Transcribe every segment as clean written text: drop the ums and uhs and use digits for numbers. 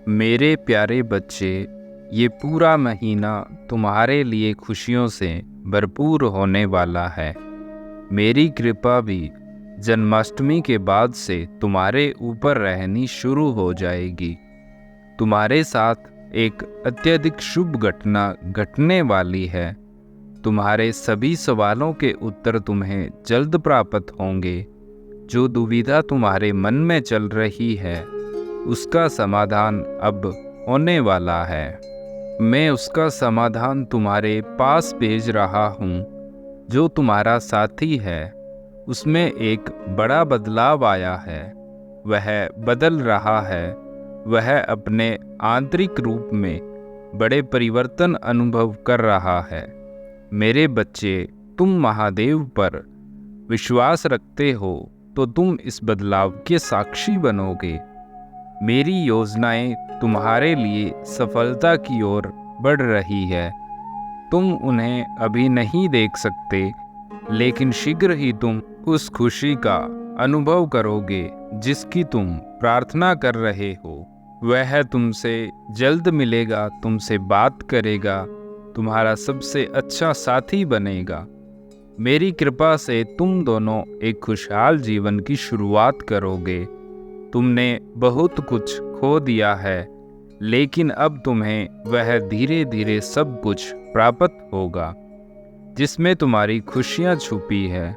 मेरे प्यारे बच्चे, ये पूरा महीना तुम्हारे लिए खुशियों से भरपूर होने वाला है। मेरी कृपा भी जन्माष्टमी के बाद से तुम्हारे ऊपर रहनी शुरू हो जाएगी। तुम्हारे साथ एक अत्यधिक शुभ घटना घटने वाली है। तुम्हारे सभी सवालों के उत्तर तुम्हें जल्द प्राप्त होंगे। जो दुविधा तुम्हारे मन में चल रही है, उसका समाधान अब होने वाला है। मैं उसका समाधान तुम्हारे पास भेज रहा हूँ। जो तुम्हारा साथी है, उसमें एक बड़ा बदलाव आया है। वह बदल रहा है। वह अपने आंतरिक रूप में बड़े परिवर्तन अनुभव कर रहा है। मेरे बच्चे, तुम महादेव पर विश्वास रखते हो तो तुम इस बदलाव के साक्षी बनोगे। मेरी योजनाएं तुम्हारे लिए सफलता की ओर बढ़ रही है। तुम उन्हें अभी नहीं देख सकते, लेकिन शीघ्र ही तुम उस खुशी का अनुभव करोगे जिसकी तुम प्रार्थना कर रहे हो। वह तुमसे जल्द मिलेगा, तुमसे बात करेगा, तुम्हारा सबसे अच्छा साथी बनेगा। मेरी कृपा से तुम दोनों एक खुशहाल जीवन की शुरुआत करोगे। तुमने बहुत कुछ खो दिया है, लेकिन अब तुम्हें वह धीरे धीरे सब कुछ प्राप्त होगा। जिसमें तुम्हारी खुशियाँ छुपी है,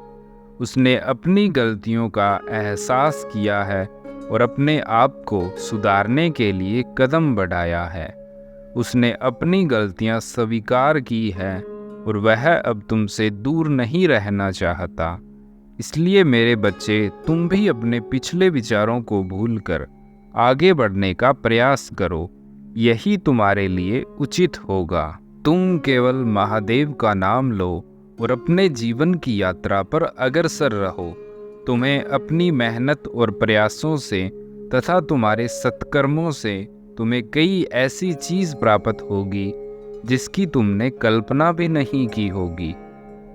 उसने अपनी गलतियों का एहसास किया है और अपने आप को सुधारने के लिए कदम बढ़ाया है। उसने अपनी गलतियाँ स्वीकार की है और वह अब तुमसे दूर नहीं रहना चाहता। इसलिए मेरे बच्चे, तुम भी अपने पिछले विचारों को भूलकर आगे बढ़ने का प्रयास करो। यही तुम्हारे लिए उचित होगा। तुम केवल महादेव का नाम लो और अपने जीवन की यात्रा पर अग्रसर रहो। तुम्हें अपनी मेहनत और प्रयासों से तथा तुम्हारे सत्कर्मों से तुम्हें कई ऐसी चीज़ प्राप्त होगी जिसकी तुमने कल्पना भी नहीं की होगी।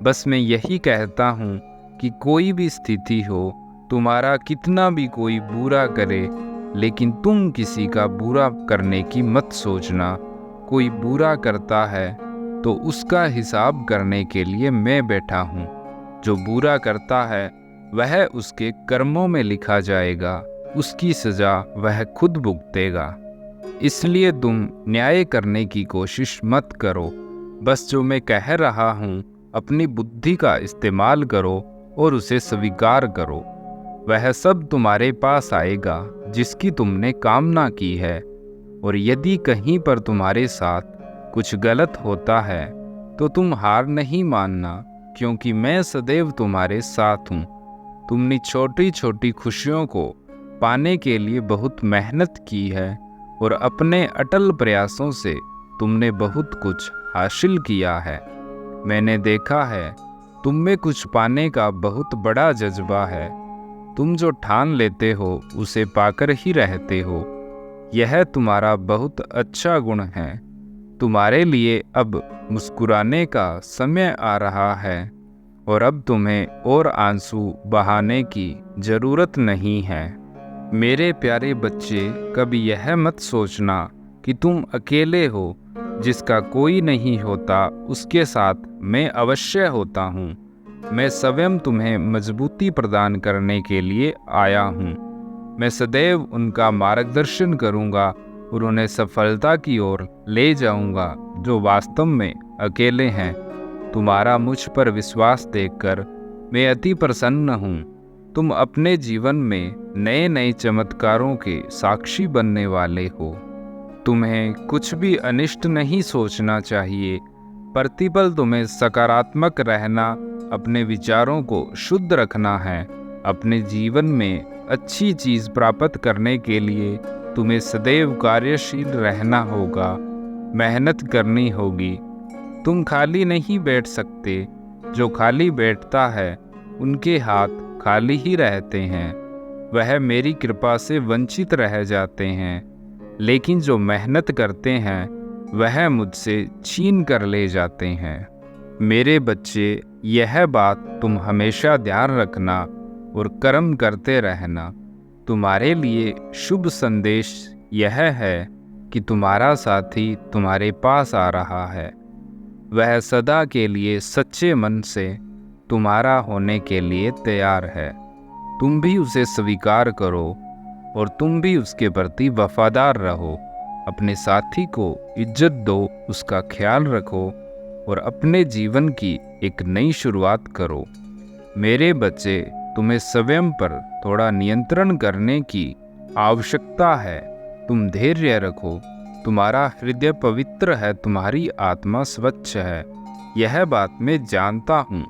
बस मैं यही कहता हूँ कि कोई भी स्थिति हो, तुम्हारा कितना भी कोई बुरा करे, लेकिन तुम किसी का बुरा करने की मत सोचना। कोई बुरा करता है तो उसका हिसाब करने के लिए मैं बैठा हूँ। जो बुरा करता है वह उसके कर्मों में लिखा जाएगा। उसकी सजा वह खुद भुगतेगा। इसलिए तुम न्याय करने की कोशिश मत करो। बस जो मैं कह रहा हूँ, अपनी बुद्धि का इस्तेमाल करो और उसे स्वीकार करो। वह सब तुम्हारे पास आएगा जिसकी तुमने कामना की है। और यदि कहीं पर तुम्हारे साथ कुछ गलत होता है तो तुम हार नहीं मानना, क्योंकि मैं सदैव तुम्हारे साथ हूँ। तुमने छोटी छोटी खुशियों को पाने के लिए बहुत मेहनत की है और अपने अटल प्रयासों से तुमने बहुत कुछ हासिल किया है। मैंने देखा है, तुम में कुछ पाने का बहुत बड़ा जज्बा है। तुम जो ठान लेते हो उसे पाकर ही रहते हो। यह तुम्हारा बहुत अच्छा गुण है। तुम्हारे लिए अब मुस्कुराने का समय आ रहा है और अब तुम्हें और आंसू बहाने की ज़रूरत नहीं है। मेरे प्यारे बच्चे, कभी यह मत सोचना कि तुम अकेले हो। जिसका कोई नहीं होता, उसके साथ मैं अवश्य होता हूँ। मैं स्वयं तुम्हें मजबूती प्रदान करने के लिए आया हूँ। मैं सदैव उनका मार्गदर्शन करूँगा और उन्हें सफलता की ओर ले जाऊँगा जो वास्तव में अकेले हैं। तुम्हारा मुझ पर विश्वास देखकर मैं अति प्रसन्न हूँ। तुम अपने जीवन में नए नए चमत्कारों के साक्षी बनने वाले हो। तुम्हें कुछ भी अनिष्ट नहीं सोचना चाहिए। प्रतिपल तुम्हें सकारात्मक रहना, अपने विचारों को शुद्ध रखना है। अपने जीवन में अच्छी चीज़ प्राप्त करने के लिए तुम्हें सदैव कार्यशील रहना होगा, मेहनत करनी होगी। तुम खाली नहीं बैठ सकते। जो खाली बैठता है उनके हाथ खाली ही रहते हैं। वह मेरी कृपा से वंचित रह जाते हैं। लेकिन जो मेहनत करते हैं वह मुझसे छीन कर ले जाते हैं। मेरे बच्चे, यह बात तुम हमेशा ध्यान रखना और कर्म करते रहना। तुम्हारे लिए शुभ संदेश यह है कि तुम्हारा साथी तुम्हारे पास आ रहा है। वह सदा के लिए सच्चे मन से तुम्हारा होने के लिए तैयार है। तुम भी उसे स्वीकार करो और तुम भी उसके प्रति वफादार रहो। अपने साथी को इज्जत दो, उसका ख्याल रखो और अपने जीवन की एक नई शुरुआत करो। मेरे बच्चे, तुम्हें स्वयं पर थोड़ा नियंत्रण करने की आवश्यकता है। तुम धैर्य रखो। तुम्हारा हृदय पवित्र है, तुम्हारी आत्मा स्वच्छ है। यह बात मैं जानता हूँ।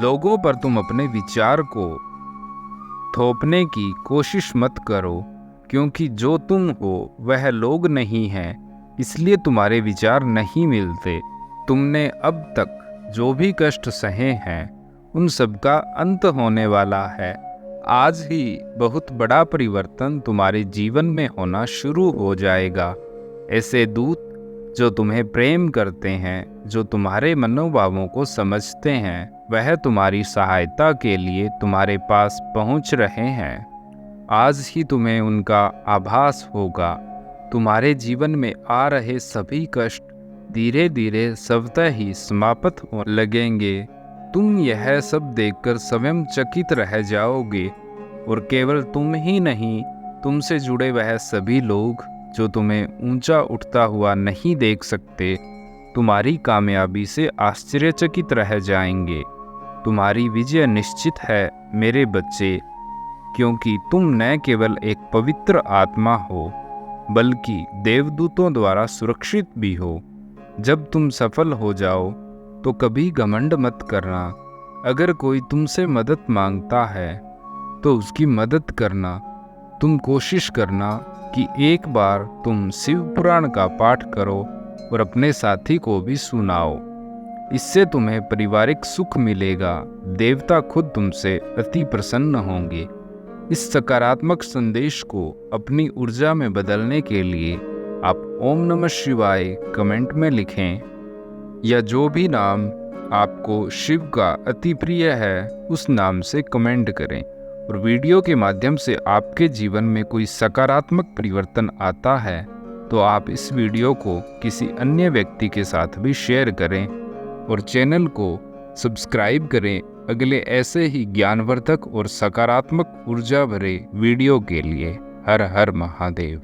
लोगों पर तुम अपने विचार को थोपने की कोशिश मत करो, क्योंकि जो तुम हो वह लोग नहीं हैं, इसलिए तुम्हारे विचार नहीं मिलते। तुमने अब तक जो भी कष्ट सहे हैं उन सब का अंत होने वाला है। आज ही बहुत बड़ा परिवर्तन तुम्हारे जीवन में होना शुरू हो जाएगा। ऐसे दूत जो तुम्हें प्रेम करते हैं, जो तुम्हारे मनोभावों को समझते हैं, वह तुम्हारी सहायता के लिए तुम्हारे पास पहुंच रहे हैं। आज ही तुम्हें उनका आभास होगा। तुम्हारे जीवन में आ रहे सभी कष्ट धीरे धीरे स्वतः ही समाप्त होने लगेंगे। तुम यह सब देखकर स्वयं चकित रह जाओगे और केवल तुम ही नहीं, तुमसे जुड़े वह सभी लोग जो तुम्हें ऊंचा उठता हुआ नहीं देख सकते, तुम्हारी कामयाबी से आश्चर्यचकित रह जाएंगे। तुम्हारी विजय निश्चित है मेरे बच्चे, क्योंकि तुम न केवल एक पवित्र आत्मा हो, बल्कि देवदूतों द्वारा सुरक्षित भी हो। जब तुम सफल हो जाओ तो कभी घमंड मत करना। अगर कोई तुमसे मदद मांगता है तो उसकी मदद करना। तुम कोशिश करना कि एक बार तुम शिव पुराण का पाठ करो और अपने साथी को भी सुनाओ। इससे तुम्हें पारिवारिक सुख मिलेगा। देवता खुद तुमसे अति प्रसन्न होंगे। इस सकारात्मक संदेश को अपनी ऊर्जा में बदलने के लिए आप ओम नमः शिवाय कमेंट में लिखें, या जो भी नाम आपको शिव का अति प्रिय है उस नाम से कमेंट करें। और वीडियो के माध्यम से आपके जीवन में कोई सकारात्मक परिवर्तन आता है तो आप इस वीडियो को किसी अन्य व्यक्ति के साथ भी शेयर करें और चैनल को सब्सक्राइब करें अगले ऐसे ही ज्ञानवर्धक और सकारात्मक ऊर्जा भरे वीडियो के लिए। हर हर महादेव।